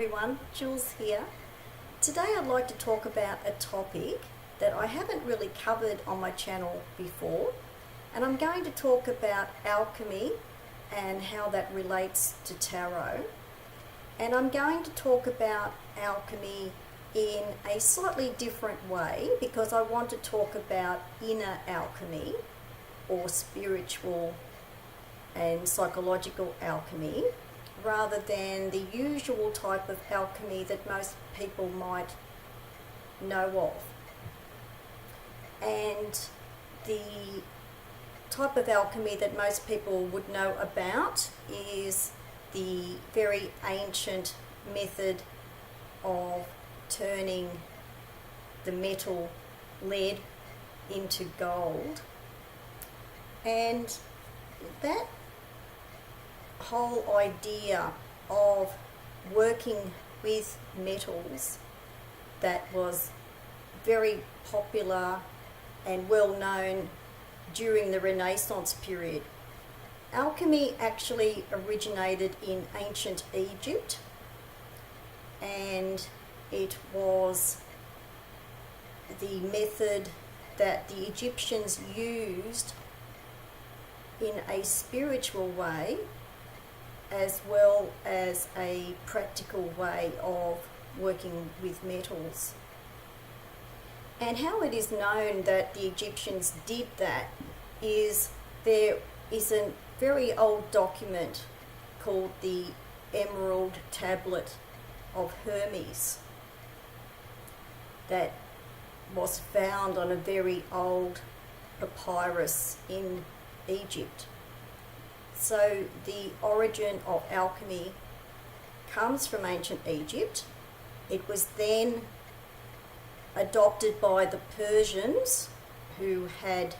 everyone, Jules here. Today I'd like to talk about a topic that I haven't really covered on my channel before, and I'm going to talk about alchemy and how that relates to tarot. And I'm going to talk about alchemy in a slightly different way because I want to talk about inner alchemy or spiritual and psychological alchemy, rather than the usual type of alchemy that most people might know of. And the type of alchemy that most people would know about is the very ancient method of turning the metal lead into gold. And that whole idea of working with metals that was very popular and well known during the Renaissance period. Alchemy actually originated in ancient Egypt, and it was the method that the Egyptians used in a spiritual way as well as a practical way of working with metals. And how it is known that the Egyptians did that is there is a very old document called the Emerald Tablet of Hermes that was found on a very old papyrus in Egypt. So the origin of alchemy comes from ancient Egypt. It was then adopted by the Persians, who had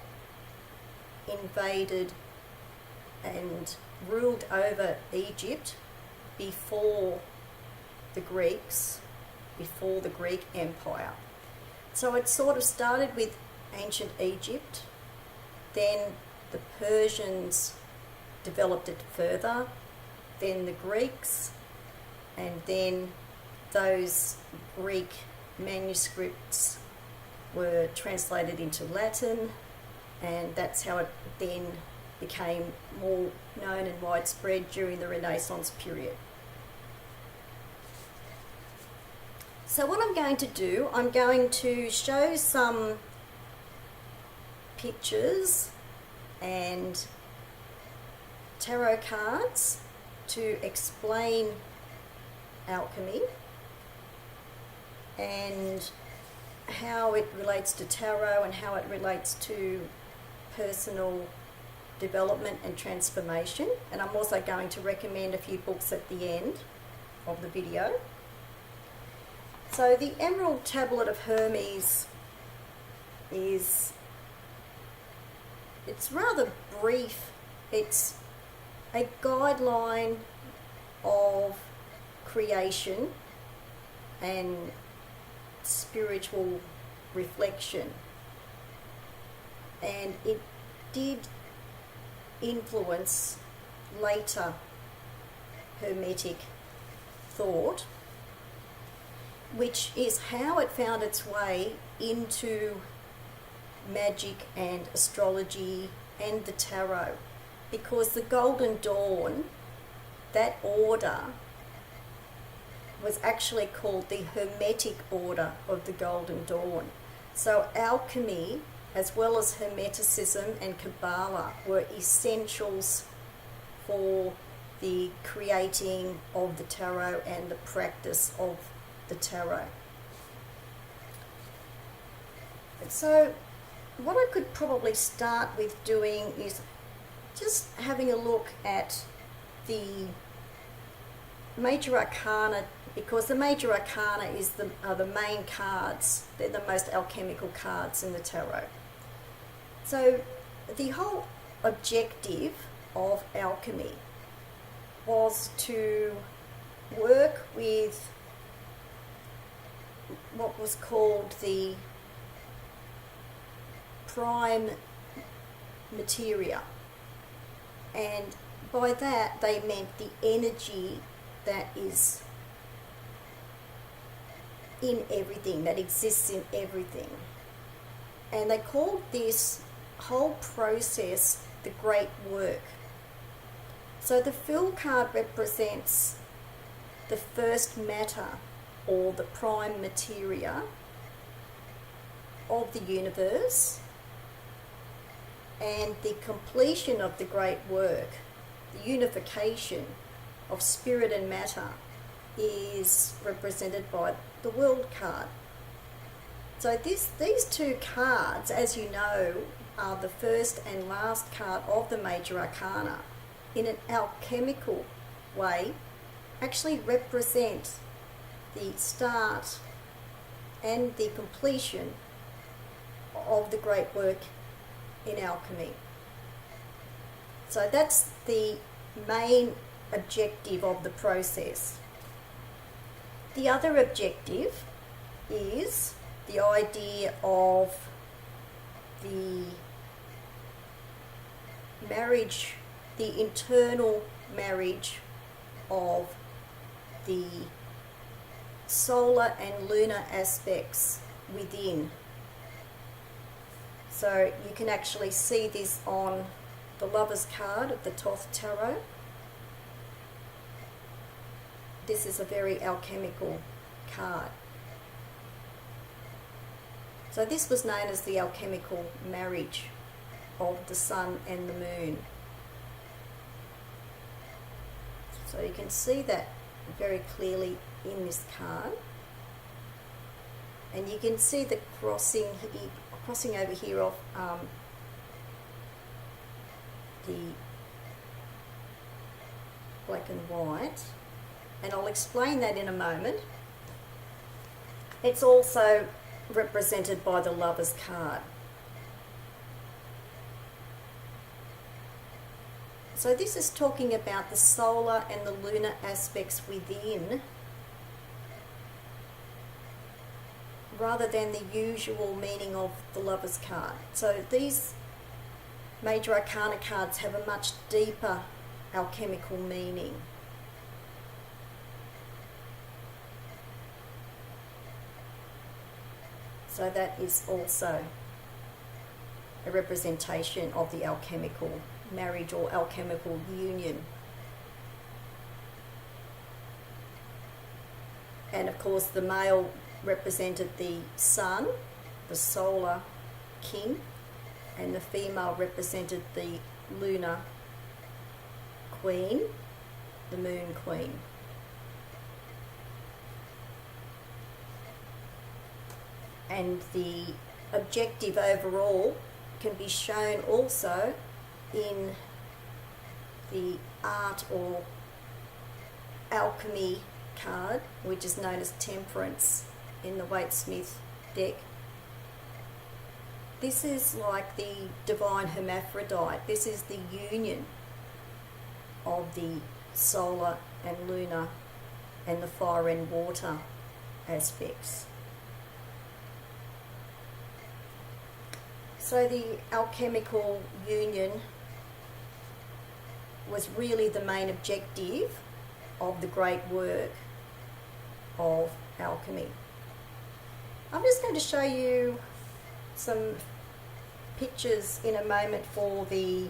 invaded and ruled over Egypt before the Greeks, before the Greek Empire. So it sort of started with ancient Egypt, then the Persians developed it further, then the Greeks, and then those Greek manuscripts were translated into Latin, and that's how it then became more known and widespread during the Renaissance period. So what I'm going to do, I'm going to show some pictures and tarot cards to explain alchemy and how it relates to tarot and how it relates to personal development and transformation. And I'm also going to recommend a few books at the end of the video. So the Emerald Tablet of Hermes it's rather brief. It's a guideline of creation and spiritual reflection, and it did influence later Hermetic thought, which is how it found its way into magic and astrology and the tarot, because the Golden Dawn, that order, was actually called the Hermetic Order of the Golden Dawn. So alchemy, as well as Hermeticism and Kabbalah, were essentials for the creating of the tarot and the practice of the tarot. So what I could probably start with doing is just having a look at the major arcana, because the major arcana are the main cards. They're the most alchemical cards in the tarot. So the whole objective of alchemy was to work with what was called the prime materia, and by that they meant the energy that is in everything, that exists in everything. And they called this whole process the great work. So the Fool card represents the first matter, or the prime materia of the universe, and the completion of the great work, the unification of spirit and matter, is represented by the World card. So these two cards, as you know, are the first and last card of the major arcana. In an alchemical way, actually represent the start and the completion of the great work in alchemy. So that's the main objective of the process. The other objective is the idea of the marriage, the internal marriage of the solar and lunar aspects within. So you can actually see this on the Lover's card of the Thoth Tarot. This is a very alchemical card. So this was known as the alchemical marriage of the sun and the moon. So you can see that very clearly in this card. And you can see the crossing over here of the black and white. And I'll explain that in a moment. It's also represented by the Lover's card. So this is talking about the solar and the lunar aspects within, rather than the usual meaning of the Lover's card. So these major arcana cards have a much deeper alchemical meaning. So that is also a representation of the alchemical marriage or alchemical union. And of course the male represented the sun, the solar king, and the female represented the lunar queen, the moon queen. And the objective overall can be shown also in the art or alchemy card, which is known as Temperance in the Waite-Smith deck. This is like the divine hermaphrodite. This is the union of the solar and lunar and the fire and water aspects. So the alchemical union was really the main objective of the great work of alchemy. I'm just going to show you some pictures in a moment for the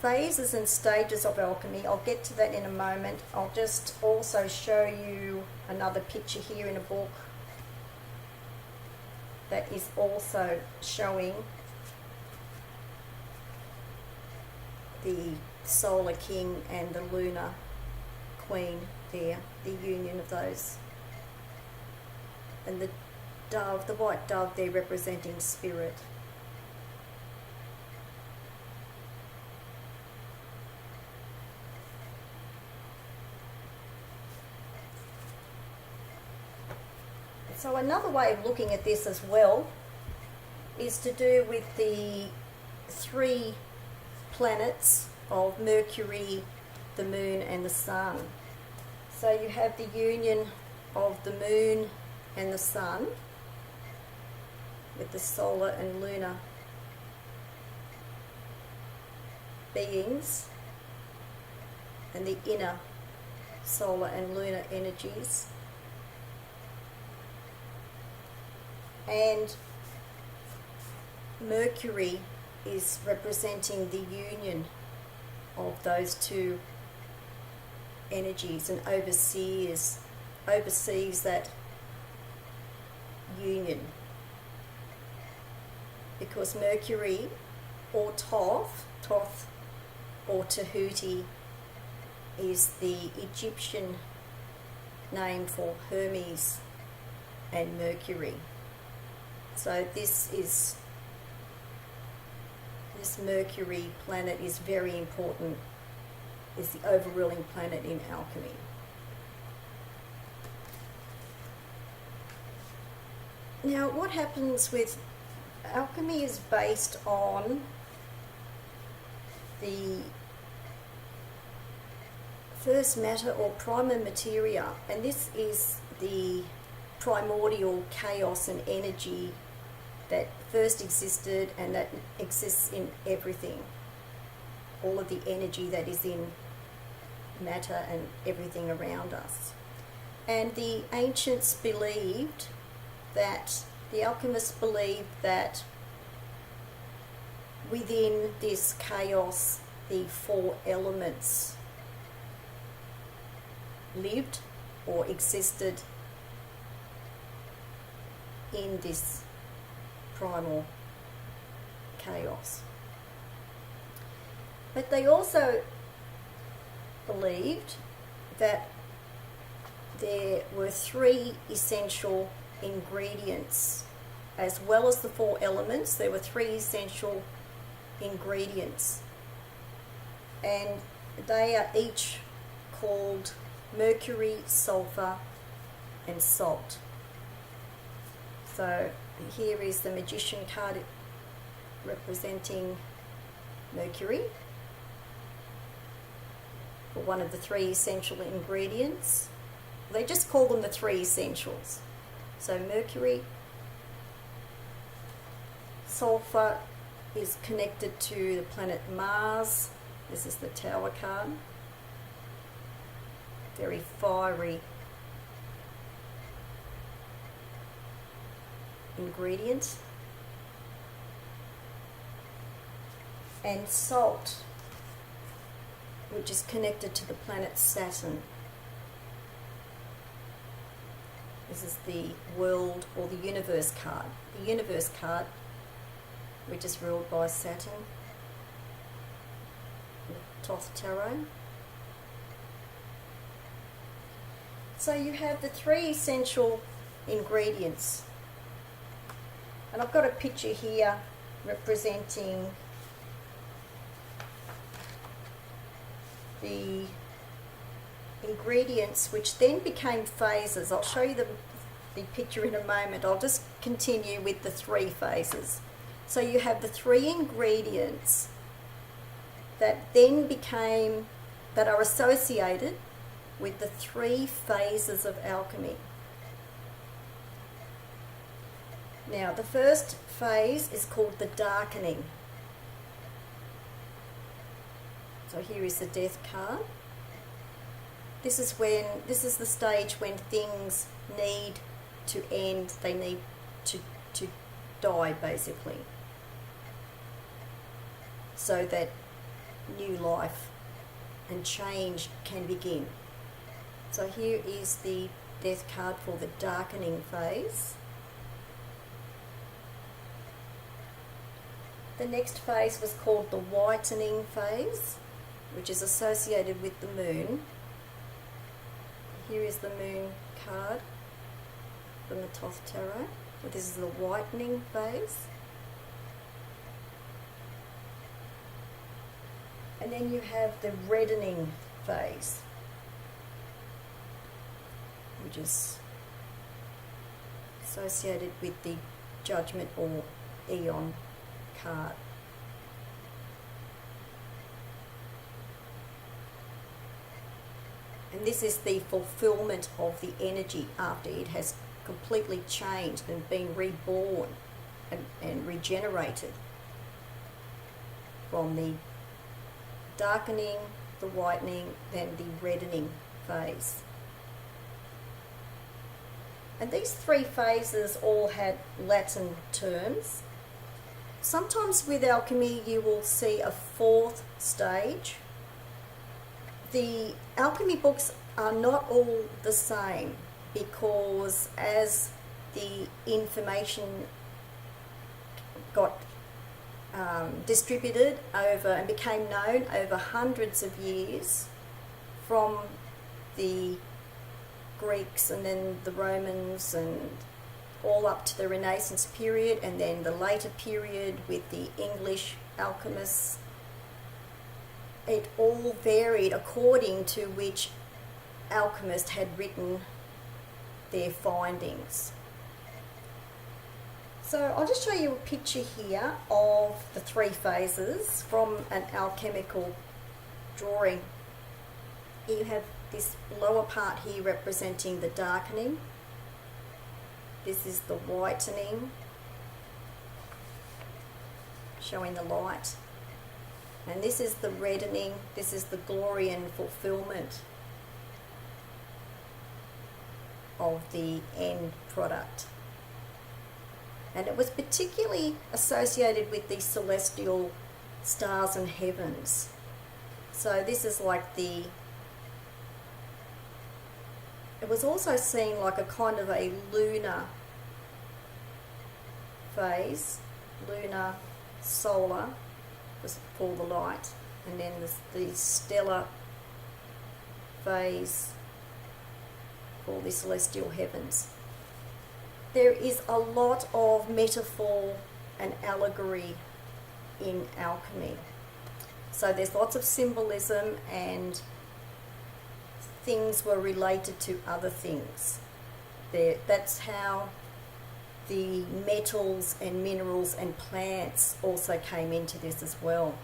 phases and stages of alchemy. I'll get to that in a moment. I'll just also show you another picture here in a book that is also showing the solar king and the lunar queen there, the union of those. And the dove, the white dove there representing spirit. So another way of looking at this as well is to do with the three planets of Mercury, the moon and the sun. So you have the union of the moon and the sun with the solar and lunar beings and the inner solar and lunar energies. And Mercury is representing the union of those two energies and oversees that union. Because Mercury, or Thoth or Tahuti, is the Egyptian name for Hermes and Mercury. So this Mercury planet is very important, is the overruling planet in alchemy. Now, what happens with alchemy is based on the first matter or prima materia, and this is the primordial chaos and energy that first existed and that exists in everything. All of the energy that is in matter and everything around us. And the ancients believed that, the alchemists believed that within this chaos the four elements lived or existed in this primal chaos. But they also believed that there were three essential ingredients. As well as the four elements, there were three essential ingredients. And they are each called mercury, sulfur, and salt. So here is the magician card representing Mercury, for one of the three essential ingredients. They just call them the three essentials. So Mercury, sulfur is connected to the planet Mars. This is the Tower card. Very fiery ingredient. And salt, which is connected to the planet Saturn. This is the world or the universe card. The universe card, which is ruled by Saturn. The Thoth Tarot. So you have the three essential ingredients. And I've got a picture here representing the ingredients, which then became phases. I'll show you the picture in a moment. I'll just continue with the three phases. So you have the three ingredients that then became, that are associated with the three phases of alchemy. Now, the first phase is called the darkening. So here is the Death card. This is the stage when things need to end, they need to die basically, so that new life and change can begin. So here is the Death card for the darkening phase. The next phase was called the whitening phase, which is associated with the moon. Here is the Moon card from the Thoth Tarot. So this is the whitening phase. And then you have the reddening phase, which is associated with the Judgment or Eon card. And this is the fulfillment of the energy after it has completely changed and been reborn and regenerated from the darkening, the whitening, then the reddening phase. And these three phases all had Latin terms. Sometimes with alchemy you will see a fourth stage. The alchemy books are not all the same because as the information got distributed over and became known over hundreds of years from the Greeks and then the Romans and all up to the Renaissance period and then the later period with the English alchemists, it all varied according to which alchemist had written their findings. So I'll just show you a picture here of the three phases from an alchemical drawing. You have this lower part here representing the darkening. This is the whitening, showing the light. And this is the reddening. This is the glory and fulfillment of the end product. And it was particularly associated with the celestial stars and heavens. So this is like it was also seen like a kind of a lunar phase, lunar, solar was for the light, and then the stellar phase for the celestial heavens. There is a lot of metaphor and allegory in alchemy. So there's lots of symbolism and things were related to other things. That's how the metals and minerals and plants also came into this as well.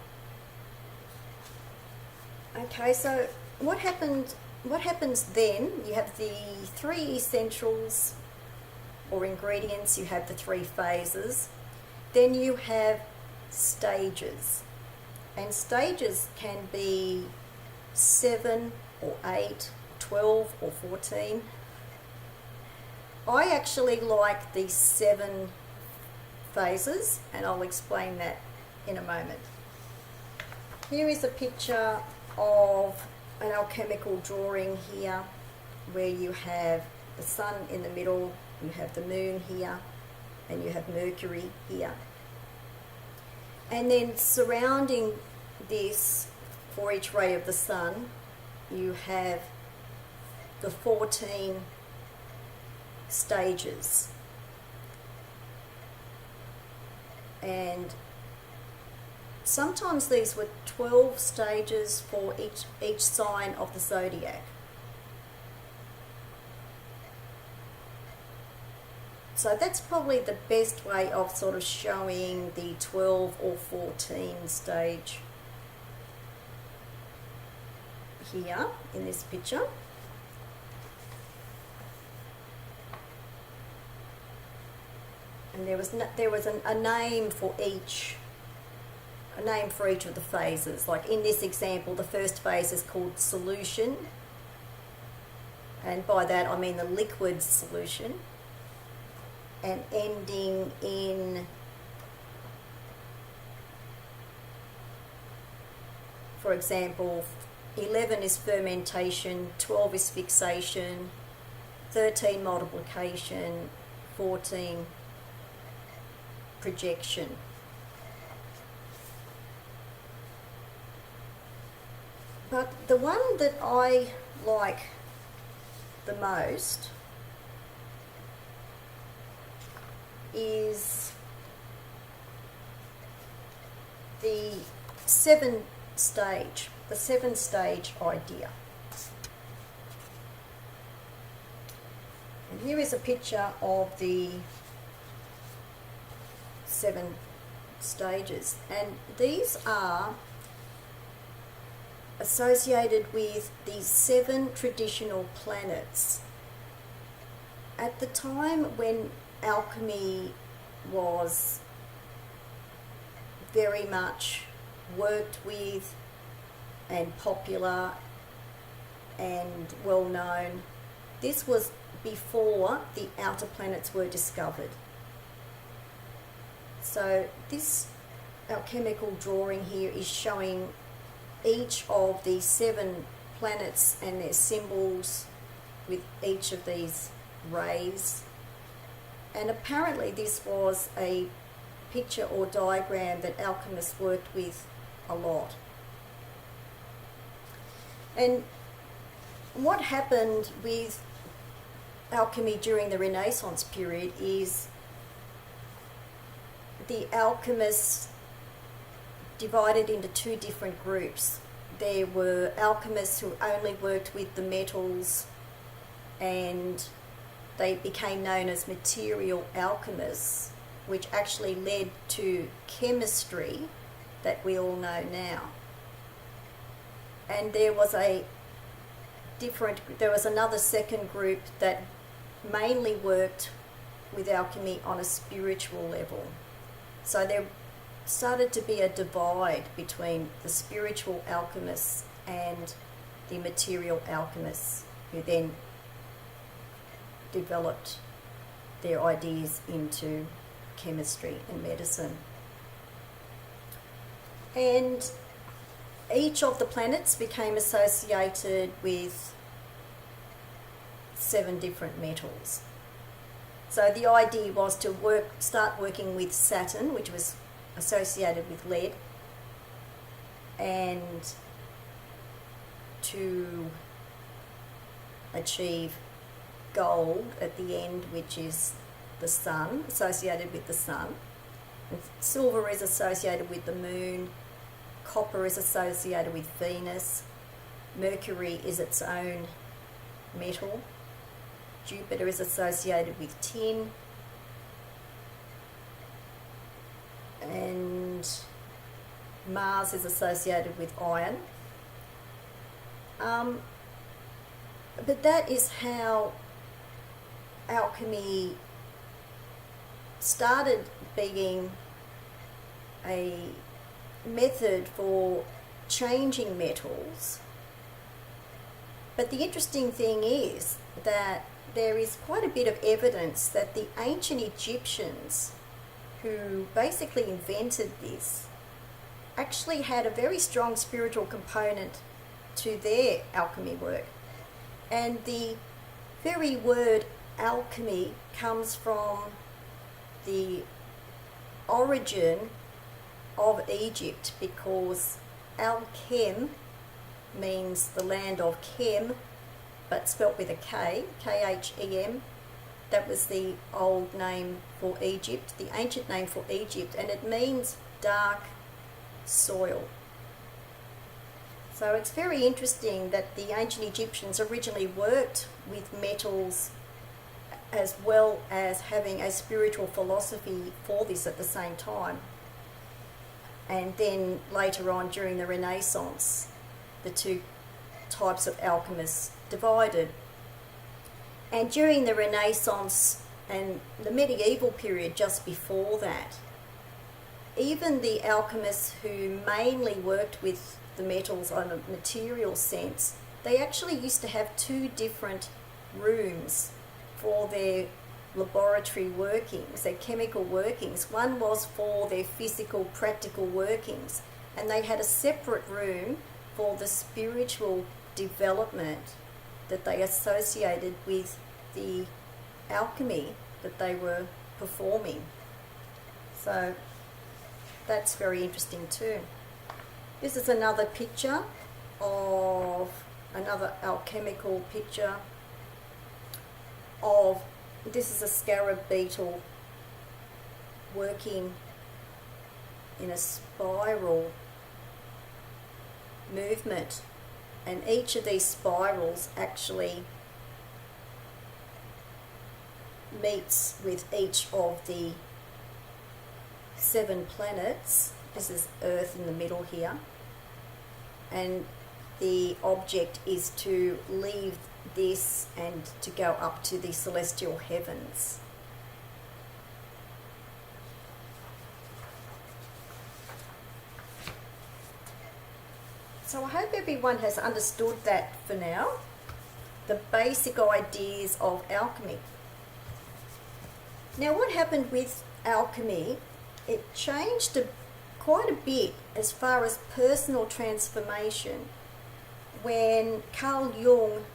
Okay, so what happens then? You have the three essentials or ingredients, you have the three phases, then you have stages. And stages can be 7 or 8, 12 or 14. I actually like the 7 phases, and I'll explain that in a moment. Here is a picture of an alchemical drawing here where you have the sun in the middle, you have the moon here, and you have Mercury here. And then surrounding this, for each ray of the sun, you have the 14 stages. And sometimes these were 12 stages for each sign of the zodiac. So that's probably the best way of sort of showing the 12 or 14 stage here in this picture. And there was a name for each of the phases. Like in this example, the first phase is called solution, and by that I mean the liquid solution, and ending in, for example, 11 is fermentation, 12 is fixation, 13 multiplication, 14 projection. But the one that I like the most is the 7 stage idea. And here is a picture of the 7 stages, and these are associated with the 7 traditional planets. At the time when alchemy was very much worked with and popular and well known, This was before the outer planets were discovered. So this alchemical drawing here is showing each of the 7 planets and their symbols with each of these rays. And apparently this was a picture or diagram that alchemists worked with a lot. And what happened with alchemy during the Renaissance period is the alchemists divided into 2 different groups. There were alchemists who only worked with the metals, and they became known as material alchemists, which actually led to chemistry that we all know now. And there was another second group that mainly worked with alchemy on a spiritual level. So there started to be a divide between the spiritual alchemists and the material alchemists, who then developed their ideas into chemistry and medicine. And each of the planets became associated with 7 different metals. So the idea was to start working with Saturn, which was associated with lead, and to achieve gold at the end, which is the sun, associated with the sun. And silver is associated with the moon. Copper is associated with Venus. Mercury is its own metal. Jupiter is associated with tin. And Mars is associated with iron. But that is how alchemy started being a method for changing metals. But the interesting thing is that there is quite a bit of evidence that the ancient Egyptians, who basically invented this, actually had a very strong spiritual component to their alchemy work. And the very word alchemy comes from the origin of Egypt, because Al-Chem means the land of Chem, but spelt with a K, K-H-E-M. That was the old name for Egypt, the ancient name for Egypt, and it means dark soil. So it's very interesting that the ancient Egyptians originally worked with metals as well as having a spiritual philosophy for this at the same time. And then later on, during the Renaissance, the 2 types of alchemists divided. And during the Renaissance and the medieval period just before that, even the alchemists who mainly worked with the metals on a material sense, they actually used to have 2 different rooms for their laboratory workings, their chemical workings. One was for their physical, practical workings, and they had a separate room for the spiritual development that they associated with the alchemy that they were performing. So that's very interesting too. This is another picture of another alchemical picture of, this is a scarab beetle working in a spiral movement, and each of these spirals actually meets with each of the 7 planets. This is Earth in the middle here, and the object is to leave this and to go up to the celestial heavens. So I hope everyone has understood that for now. the basic ideas of alchemy. Now, what happened with alchemy, it changed quite a bit as far as personal transformation when Carl Jung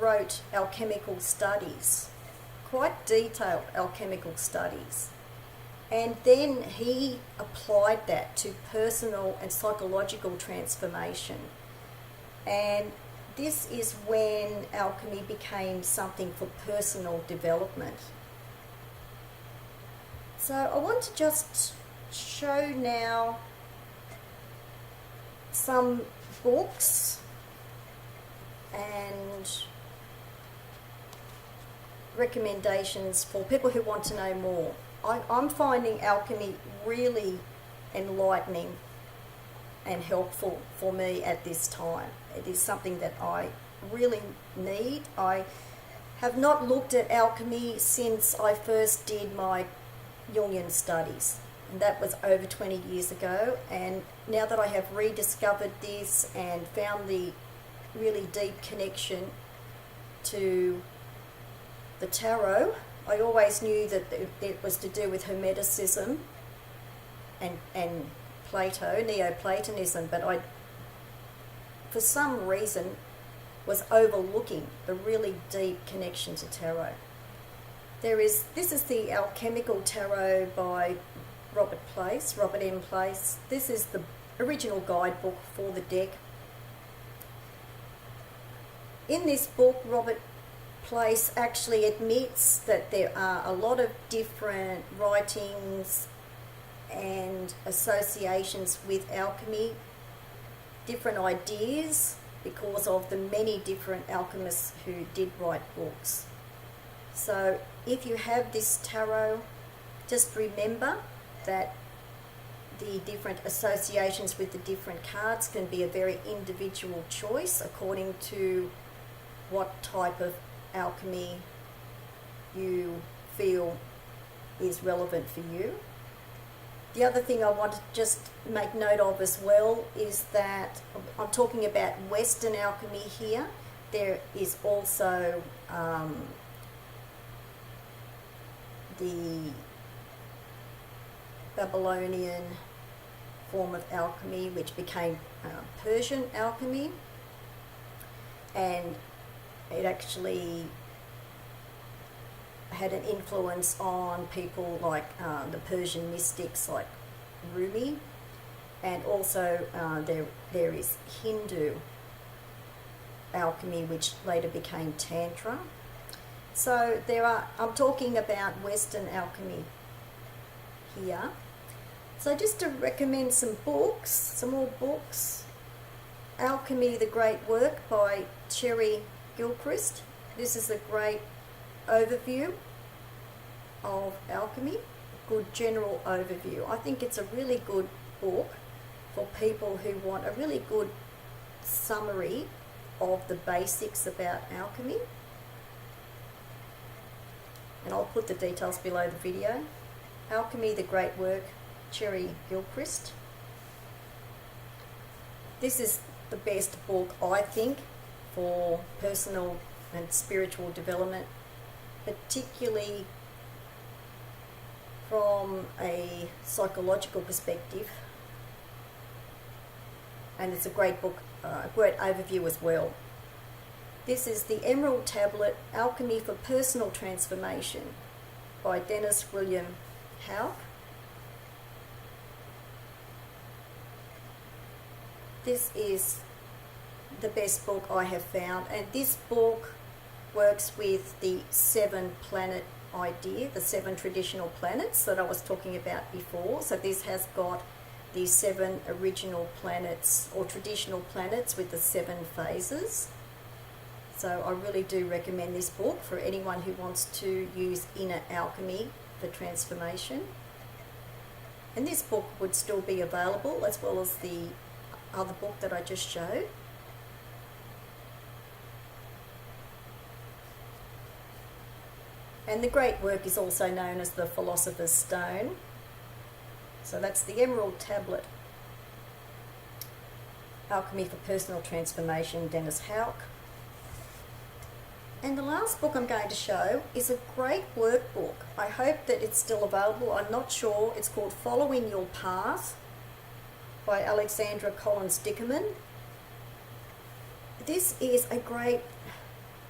wrote alchemical studies, quite detailed alchemical studies. And then he applied that to personal and psychological transformation. And this is when alchemy became something for personal development. So I want to just show now some books and recommendations for people who want to know more. I'm finding alchemy really enlightening and helpful for me at this time. It is something that I really need. I have not looked at alchemy since I first did my Jungian studies, and that was over 20 years ago. And now that I have rediscovered this and found the really deep connection to the tarot, I always knew that it was to do with Hermeticism and Plato, Neoplatonism, but I, for some reason, was overlooking the really deep connection to tarot. This is the Alchemical Tarot by Robert M. Place. This is the original guidebook for the deck. In this book, Robert Place actually admits that there are a lot of different writings and associations with alchemy, different ideas, because of the many different alchemists who did write books. So if you have this tarot, just remember that the different associations with the different cards can be a very individual choice according to what type of alchemy you feel is relevant for you. The other thing I want to just make note of as well is that I'm talking about Western alchemy here. There is also the Babylonian form of alchemy, which became Persian alchemy, and it actually had an influence on people like the Persian mystics like Rumi, and also there is Hindu alchemy, which later became Tantra. So I'm talking about Western alchemy here. So just to recommend some more books. Alchemy, the Great Work by Cherry Gilchrist. This is a great overview of alchemy, good general overview. I think it's a really good book for people who want a really good summary of the basics about alchemy. And I'll put the details below the video. Alchemy, the Great Work, Cherry Gilchrist. This is the best book, I think, for personal and spiritual development, particularly from a psychological perspective. And it's a great book, a great overview as well. This is the Emerald Tablet, Alchemy for Personal Transformation by Dennis William Hauck. This is the best book I have found, and this book works with the 7 planet idea, the 7 traditional planets that I was talking about before. So this has got the 7 original planets or traditional planets with the 7 phases. So I really do recommend this book for anyone who wants to use inner alchemy for transformation. And this book would still be available, as well as the other book that I just showed. And the Great Work is also known as the Philosopher's Stone. So that's the Emerald Tablet, Alchemy for Personal Transformation, Dennis Hauck. And the last book I'm going to show is a great workbook. I hope that it's still available. I'm not sure. It's called Following Your Path by Alexandra Dickerman. This is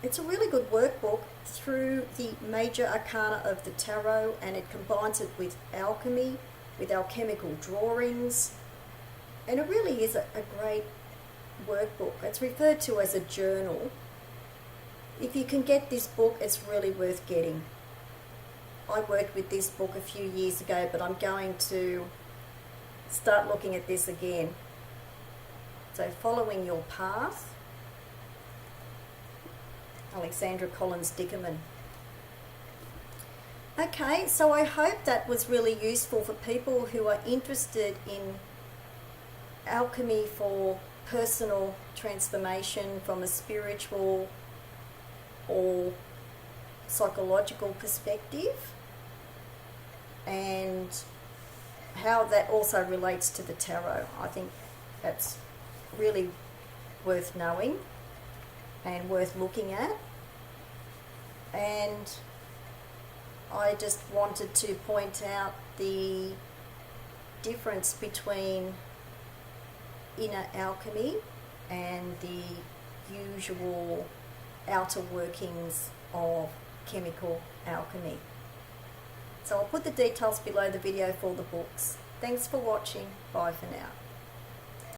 it's a really good workbook through the major arcana of the tarot, and it combines it with alchemy, with alchemical drawings, and it really is a great workbook. It's referred to as a journal. If you can get this book, it's really worth getting. I worked with this book a few years ago, but I'm going to start looking at this again. So, Following Your Path, Alexandra Dickerman. Okay, so I hope that was really useful for people who are interested in alchemy for personal transformation from a spiritual or psychological perspective, and how that also relates to the tarot. I think that's really worth knowing and worth looking at. And I just wanted to point out the difference between inner alchemy and the usual outer workings of chemical alchemy. So I'll put the details below the video for the books. Thanks for watching. Bye for now.